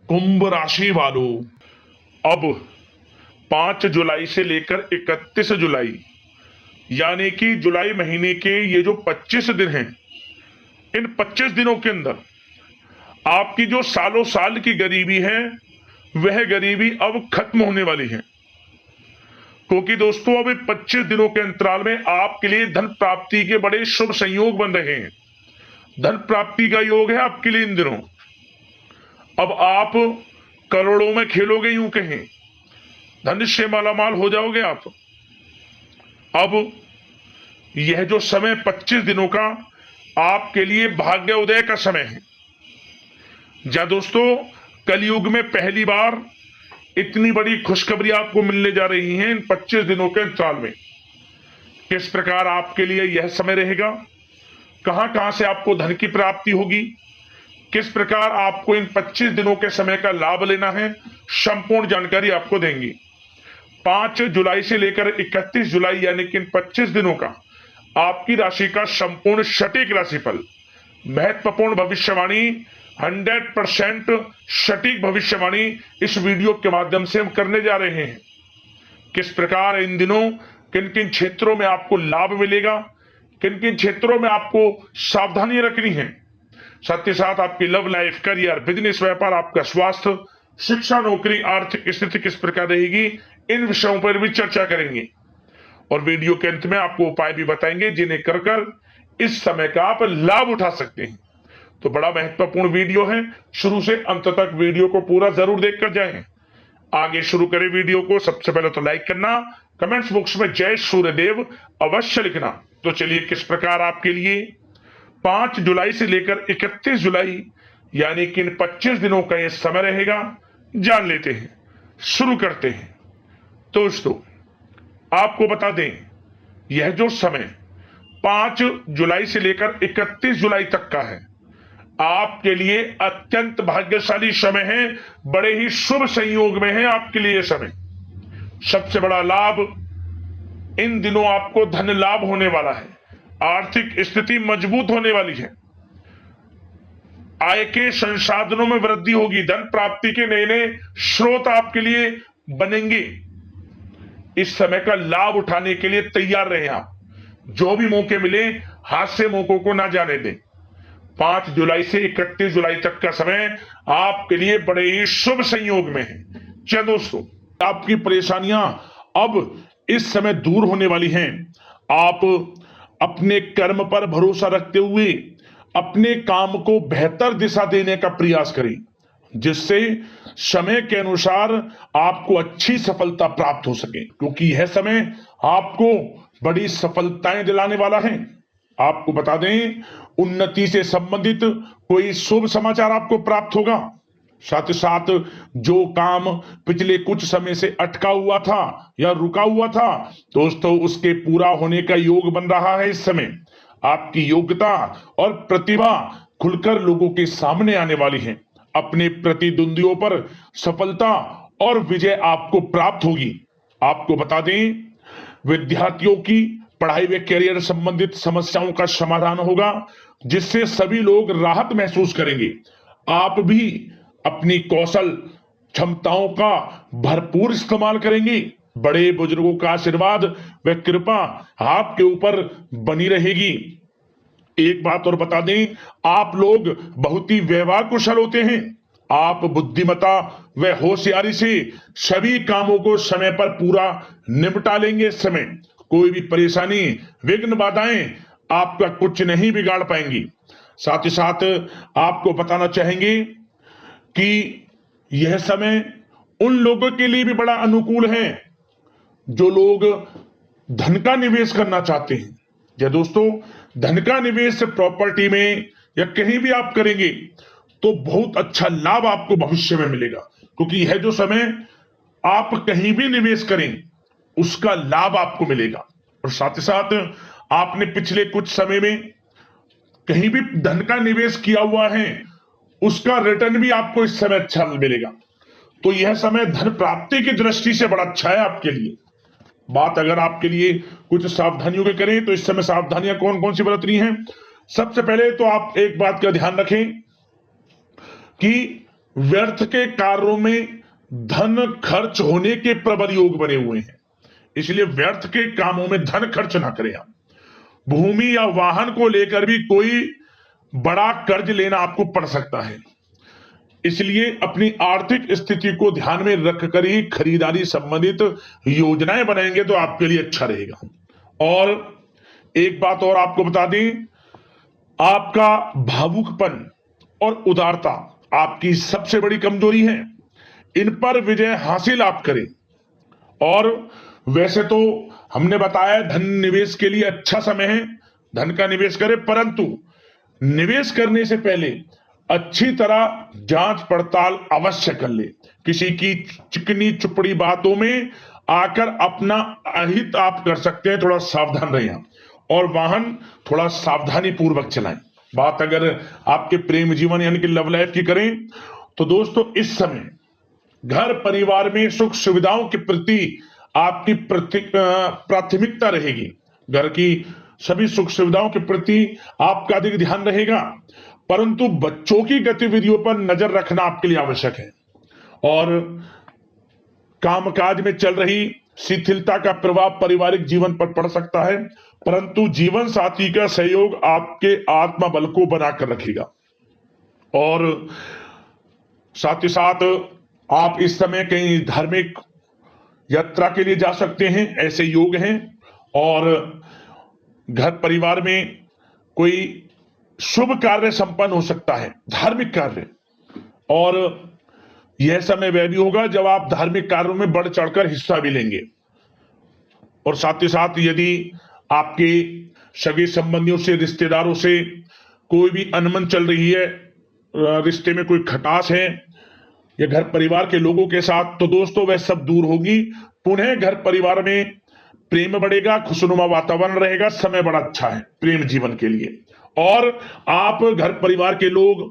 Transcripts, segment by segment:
कुंभ राशि वालों, अब 5 जुलाई से लेकर 31 जुलाई यानी कि जुलाई महीने के ये जो 25 दिन हैं, इन 25 दिनों के अंदर आपकी जो सालों साल की गरीबी है वह गरीबी अब खत्म होने वाली है। क्योंकि दोस्तों अब 25 दिनों के अंतराल में आपके लिए धन प्राप्ति के बड़े शुभ संयोग बन रहे हैं। धन प्राप्ति का योग है आपके लिए इन दिनों। अब आप करोड़ों में खेलोगे, यूं कहें धन से मालामाल हो जाओगे आप। अब यह जो समय 25 दिनों का आपके लिए भाग्य उदय का समय है। जा दोस्तों, कलयुग में पहली बार इतनी बड़ी खुशखबरी आपको मिलने जा रही है इन 25 दिनों के अंतराल में। किस प्रकार आपके लिए यह समय रहेगा, कहां कहां से आपको धन की प्राप्ति होगी, किस प्रकार आपको इन 25 दिनों के समय का लाभ लेना है, संपूर्ण जानकारी आपको देंगे। 5 जुलाई से लेकर 31 जुलाई यानी कि इन 25 दिनों का आपकी राशि का संपूर्ण सटीक राशिफल, महत्वपूर्ण भविष्यवाणी, 100% सटीक भविष्यवाणी इस वीडियो के माध्यम से हम करने जा रहे हैं। किस प्रकार इन दिनों किन किन क्षेत्रों में आपको लाभ मिलेगा, किन किन क्षेत्रों में आपको सावधानी रखनी है, साथ ही साथ आपकी लव लाइफ, करियर, बिजनेस, व्यापार, आपका स्वास्थ्य, शिक्षा, नौकरी, आर्थिक स्थिति किस प्रकार रहेगी, इन विषयों पर भी चर्चा करेंगे। और वीडियो के अंत में आपको उपाय भी बताएंगे जिन्हें कर कर इस समय का आप लाभ उठा सकते हैं। तो बड़ा महत्वपूर्ण वीडियो है, शुरू से अंत तक वीडियो को पूरा जरूर देखकर जाएं। आगे शुरू करें वीडियो को। सबसे पहले तो लाइक करना, कमेंट्स बॉक्स में जय सूर्यदेव अवश्य लिखना। तो चलिए किस प्रकार आपके लिए 5 जुलाई से लेकर 31 जुलाई यानी कि इन 25 दिनों का यह समय रहेगा, जान लेते हैं। शुरू करते हैं। दोस्तों, आपको बता दें, यह जो समय 5 जुलाई से लेकर 31 जुलाई तक का है, आपके लिए अत्यंत भाग्यशाली समय है। बड़े ही शुभ संयोग में है आपके लिए यह समय। सबसे बड़ा लाभ इन दिनों आपको धन लाभ होने वाला है। आर्थिक स्थिति मजबूत होने वाली है। आय के संसाधनों में वृद्धि होगी। धन प्राप्ति के नए नए स्रोत आपके लिए बनेंगे। इस समय का लाभ उठाने के लिए तैयार रहे आप। जो भी मौके मिले हाथ से मौकों को ना जाने दें। 5 जुलाई से 31 जुलाई तक का समय आपके लिए बड़े ही शुभ संयोग में है। क्या दोस्तों, आपकी परेशानियां अब इस समय दूर होने वाली हैं। आप अपने कर्म पर भरोसा रखते हुए अपने काम को बेहतर दिशा देने का प्रयास करें, जिससे समय के अनुसार आपको अच्छी सफलता प्राप्त हो सके। क्योंकि यह समय आपको बड़ी सफलताएं दिलाने वाला है। आपको बता दें, उन्नति से संबंधित कोई शुभ समाचार आपको प्राप्त होगा। साथ ही साथ जो काम पिछले कुछ समय से अटका हुआ था या रुका हुआ था, दोस्तों उसके पूरा होने का योग बन रहा है। इस समय आपकी योग्यता और प्रतिभा खुलकर लोगों के सामने आने वाली है। अपने प्रतिद्वंदियों पर सफलता और विजय आपको प्राप्त होगी। आपको बता दें, विद्यार्थियों की पढ़ाई व करियर संबंधित समस्याओं का समाधान होगा, जिससे सभी लोग राहत महसूस करेंगे। आप भी अपनी कौशल क्षमताओं का भरपूर इस्तेमाल करेंगे। बड़े बुजुर्गों का आशीर्वाद व कृपा आपके ऊपर बनी रहेगी। एक बात और बता दें, आप लोग बहुत ही व्यवहार कुशल होते हैं। आप बुद्धिमत्ता व होशियारी से सभी कामों को समय पर पूरा निपटा लेंगे। इस समय कोई भी परेशानी, विघ्न, बाधाएं आपका कुछ नहीं बिगाड़ पाएंगी। साथ ही साथ आपको बताना चाहेंगे कि यह समय उन लोगों के लिए भी बड़ा अनुकूल है जो लोग धन का निवेश करना चाहते हैं। या दोस्तों, धन का निवेश प्रॉपर्टी में या कहीं भी आप करेंगे तो बहुत अच्छा लाभ आपको भविष्य में मिलेगा। क्योंकि यह जो समय आप कहीं भी निवेश करें उसका लाभ आपको मिलेगा। और साथ ही साथ आपने पिछले कुछ समय में कहीं भी धन का निवेश किया हुआ है, उसका रिटर्न भी आपको इस समय अच्छा मिलेगा। तो यह समय धन प्राप्ति की दृष्टि से बड़ा अच्छा है आपके लिए। बात अगर आपके लिए कुछ सावधानियों की करें तो इस समय सावधानियां कौन कौन सी बरतनी हैं। सबसे पहले तो आप एक बात का ध्यान रखें कि व्यर्थ के कार्यों में धन खर्च होने के प्रबल योग बने हुए हैं, इसलिए व्यर्थ के कामों में धन खर्च ना करें आप। भूमि या वाहन को लेकर भी कोई बड़ा कर्ज लेना आपको पड़ सकता है, इसलिए अपनी आर्थिक स्थिति को ध्यान में रखकर ही खरीदारी संबंधित योजनाएं बनाएंगे तो आपके लिए अच्छा रहेगा। और एक बात और आपको बता दें, आपका भावुकपन और उदारता आपकी सबसे बड़ी कमजोरी है, इन पर विजय हासिल आप करें। और वैसे तो हमने बताया धन निवेश के लिए अच्छा समय है, धन का निवेश करें, परंतु निवेश करने से पहले अच्छी तरह जांच पड़ताल अवश्य कर ले। किसी की चिकनी चुपड़ी बातों में आकर अपना अहित आप कर सकते हैं, थोड़ा सावधान रहें। और वाहन थोड़ा सावधानी पूर्वक चलाएं। बात अगर आपके प्रेम जीवन यानी कि लव लाइफ की करें तो दोस्तों इस समय घर परिवार में सुख सुविधाओं के प्रति आपकी प्राथमिकता रहेगी। घर की सभी सुख सुविधाओं के प्रति आपका अधिक ध्यान रहेगा, परंतु बच्चों की गतिविधियों पर नजर रखना आपके लिए आवश्यक है। और कामकाज में चल रही शिथिलता का प्रभाव पारिवारिक जीवन पर पड़ सकता है, परंतु जीवन साथी का सहयोग आपके आत्मबल को बनाकर रखेगा। और साथ ही साथ आप इस समय कहीं धार्मिक यात्रा के लिए जा सकते हैं, ऐसे योग हैं। और घर परिवार में कोई शुभ कार्य संपन्न हो सकता है, धार्मिक कार्य। और यह समय वह भी होगा जब आप धार्मिक कार्यों में बढ़ चढ़कर हिस्सा भी लेंगे। और साथ ही साथ यदि आपके सगे संबंधियों से, रिश्तेदारों से कोई भी अनबन चल रही है, रिश्ते में कोई खटास है या घर परिवार के लोगों के साथ, तो दोस्तों वह सब दूर होगी। पुनः घर परिवार में प्रेम बढ़ेगा, खुशनुमा वातावरण रहेगा, समय बड़ा अच्छा है प्रेम जीवन के लिए। और आप घर परिवार के लोग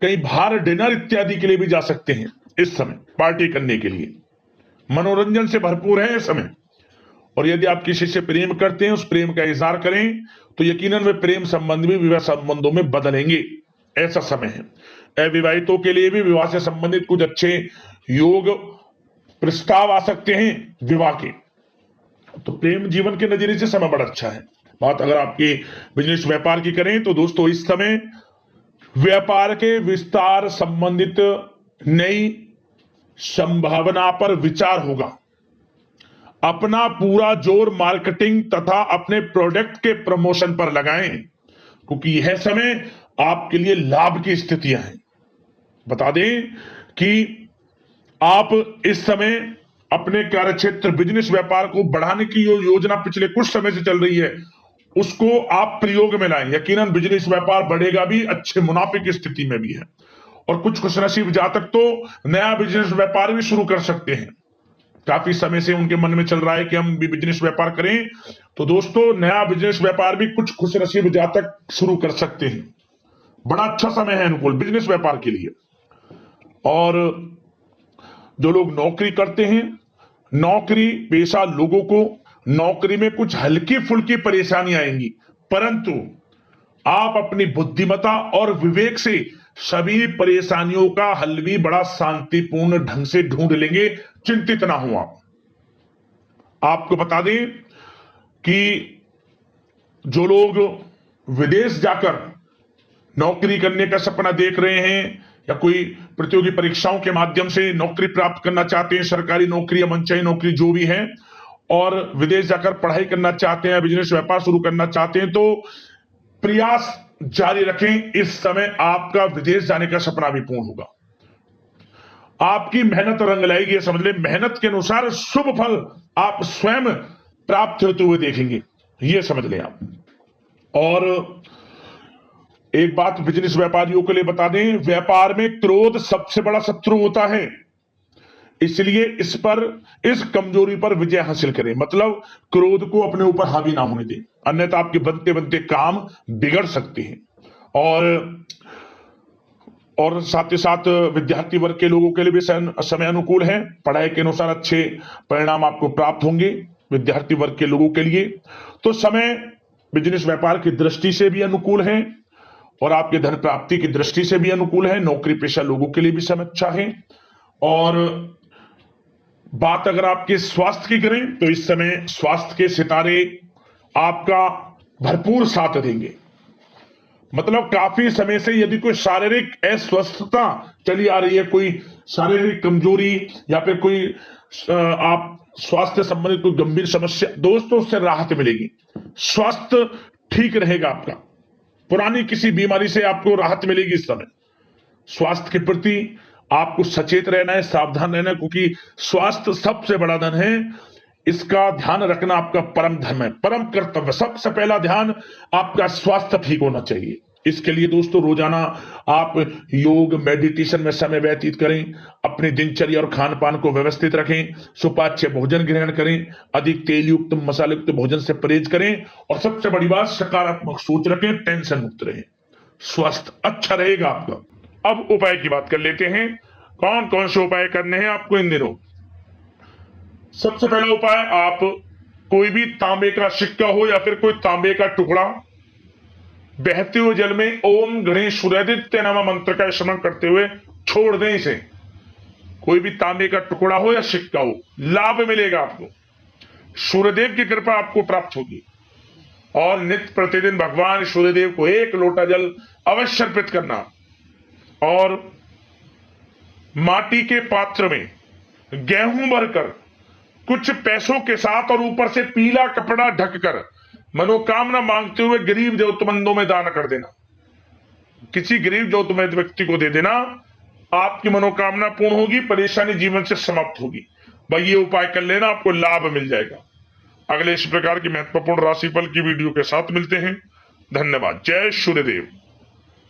कहीं बाहर डिनर इत्यादि के लिए भी जा सकते हैं इस समय, पार्टी करने के लिए। मनोरंजन से भरपूर है इस समय। और यदि आप किसी से प्रेम करते हैं, उस प्रेम का इजहार करें तो यकीनन वे प्रेम संबंध भी विवाह संबंधों में बदलेंगे, ऐसा समय है। अविवाहितों के लिए भी विवाह से संबंधित कुछ अच्छे योग प्रस्ताव आ सकते हैं विवाह के। तो प्रेम जीवन के नजरिए से समय बड़ा अच्छा है। बात अगर आपके बिजनेस व्यापार की करें तो दोस्तों इस समय व्यापार के विस्तार संबंधित नई संभावना पर विचार होगा। अपना पूरा जोर मार्केटिंग तथा अपने प्रोडक्ट के प्रमोशन पर लगाएं, क्योंकि यह समय आपके लिए लाभ की स्थितियां हैं। बता दें कि आप इस समय अपने कार्यक्षेत्र बिजनेस व्यापार को बढ़ाने की योजना पिछले कुछ समय से चल रही है, उसको आप प्रयोग में लाएं। यकीनन बिजनेस व्यापार बढ़ेगा भी, अच्छे मुनाफे की स्थिति में भी है। और कुछ खुशनसीब जातक तो नया बिजनेस व्यापार भी शुरू कर सकते हैं। काफी समय से उनके मन में चल रहा है कि हम भी बिजनेस व्यापार करें, तो दोस्तों नया बिजनेस व्यापार भी कुछ खुशनसीब जातक शुरू कर सकते हैं। बड़ा अच्छा समय है अनुकूल बिजनेस व्यापार के लिए। और जो लोग नौकरी करते हैं, नौकरी पेशा लोगों को नौकरी में कुछ हल्की फुल्की परेशानी आएंगी, परंतु आप अपनी बुद्धिमत्ता और विवेक से सभी परेशानियों का हल भी बड़ा शांतिपूर्ण ढंग से ढूंढ लेंगे, चिंतित ना हो आप। आपको बता दें कि जो लोग विदेश जाकर नौकरी करने का सपना देख रहे हैं या कोई प्रतियोगी परीक्षाओं के माध्यम से नौकरी प्राप्त करना चाहते हैं, सरकारी नौकरी या मनचाही नौकरी जो भी है, और विदेश जाकर पढ़ाई करना चाहते हैं, बिजनेस व्यापार शुरू करना चाहते हैं, तो प्रयास जारी रखें। इस समय आपका विदेश जाने का सपना भी पूर्ण होगा। आपकी मेहनत रंग लाएगी, समझ ले। मेहनत के अनुसार शुभ फल आप स्वयं प्राप्त होते हुए देखेंगे, यह समझ लें आप। और एक बात बिजनेस व्यापारियों के लिए बता दें, व्यापार में क्रोध सबसे बड़ा शत्रु होता है, इसलिए इस कमजोरी पर विजय हासिल करें। मतलब क्रोध को अपने ऊपर हावी ना होने दें, अन्यथा आपके बनते बनते काम बिगड़ सकते हैं। और साथ ही साथ विद्यार्थी वर्ग के लोगों के लिए भी समय अनुकूल है, पढ़ाई के अनुसार अच्छे परिणाम आपको प्राप्त होंगे विद्यार्थी वर्ग के लोगों के लिए। तो समय बिजनेस व्यापार की दृष्टि से भी अनुकूल है और आपके धन प्राप्ति की दृष्टि से भी अनुकूल है। नौकरी पेशा लोगों के लिए भी समय अच्छा है। और बात अगर आपके स्वास्थ्य की करें तो इस समय स्वास्थ्य के सितारे आपका भरपूर साथ देंगे। मतलब काफी समय से यदि कोई शारीरिक अस्वस्थता चली आ रही है, कोई शारीरिक कमजोरी या फिर कोई आप स्वास्थ्य संबंधित कोई गंभीर समस्या, दोस्तों उससे राहत मिलेगी। स्वास्थ्य ठीक रहेगा आपका, पुरानी किसी बीमारी से आपको राहत मिलेगी। इस समय स्वास्थ्य के प्रति आपको सचेत रहना है, सावधान रहना है, क्योंकि स्वास्थ्य सबसे बड़ा धन है। इसका ध्यान रखना आपका परम धर्म है, परम कर्तव्य। सबसे पहला ध्यान आपका स्वास्थ्य ठीक होना चाहिए। इसके लिए दोस्तों रोजाना आप योग मेडिटेशन में समय व्यतीत करें, अपनी दिनचर्या और खान पान को व्यवस्थित रखें, सुपाच्य भोजन ग्रहण करें, अधिक तेल युक्त मसाले युक्त भोजन से परहेज करें, और सबसे बड़ी बात सकारात्मक सोच रखें, टेंशन मुक्त रहें। स्वास्थ्य अच्छा रहेगा आपका। अब उपाय की बात कर लेते हैं, कौन कौन से उपाय करने हैं आपको इन दिनों। सबसे पहला उपाय, आप कोई भी तांबे का सिक्का हो या फिर कोई तांबे का टुकड़ा बहते हुए जल में ओम गणेश सूर्यादित्य नमः मंत्र का स्मरण करते हुए छोड़ दें इसे। कोई भी तांबे का टुकड़ा हो या सिक्का हो, लाभ मिलेगा आपको, सूर्यदेव की कृपा आपको प्राप्त होगी। और नित्य प्रतिदिन भगवान सूर्यदेव को 1 लोटा जल अवश्य अर्पित करना, और माटी के पात्र में गेहूं भरकर कुछ पैसों के साथ और ऊपर से पीला कपड़ा ढककर मनोकामना मांगते हुए गरीब जरूरतमंदों में दान कर देना। किसी गरीब जरूरतमंद व्यक्ति को दे देना, आपकी मनोकामना पूर्ण होगी, परेशानी जीवन से समाप्त होगी। भाई ये उपाय कर लेना, आपको लाभ मिल जाएगा। अगले इस प्रकार की महत्वपूर्ण राशिफल की वीडियो के साथ मिलते हैं। धन्यवाद। जय सूर्यदेव।